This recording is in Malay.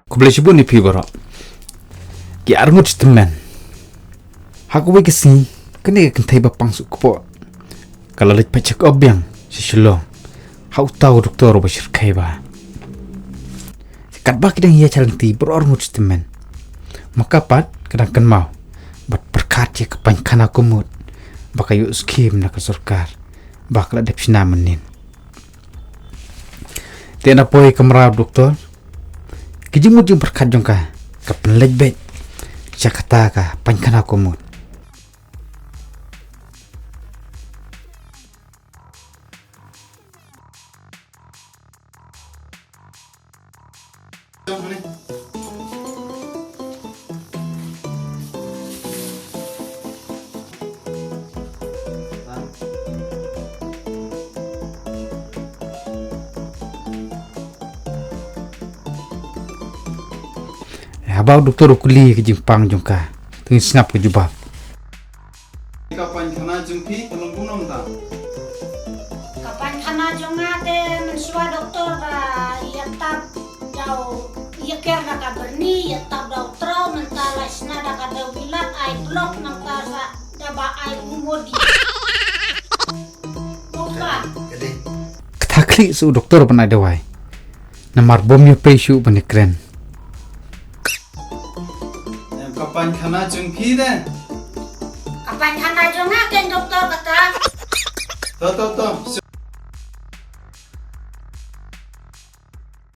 Kublai sibu ni pi borok. Ki armut teman. Haku we kesi. Kene kentai bapang su kepo. Kalau lek pacak obyang si Shilong. Hau tahu doktor basir kai ba. Kat ba kidang ia calanti berormut teman. Maka pat kadang kan mau. Bat berkat ya kepankan aku mut. Baka yuk skim nak surkar. Bakla dep sina menin. Tiada poi kemerau doktor. Kijimut yung berkat jong ka. Kapan lejbet. Siya kata ka pankan aku mut. Habau doktor kuli ke jimpang jongka. Tengah sengap ke jubab. Kapan kana jumpi tolong gunung ta. Kapan kana jongate mensua doktor ba ia tab jauh ia kerja ka berni ia tab dau trau mentala isnada ka dau bilat ai blok nang tasa daba ai umodi. Oka. Ketakli su doktor pernah dawai. Namar bomnya pesu benikren. Kapan kana jumpi deh. Kapan kana jongate doktor kata. To,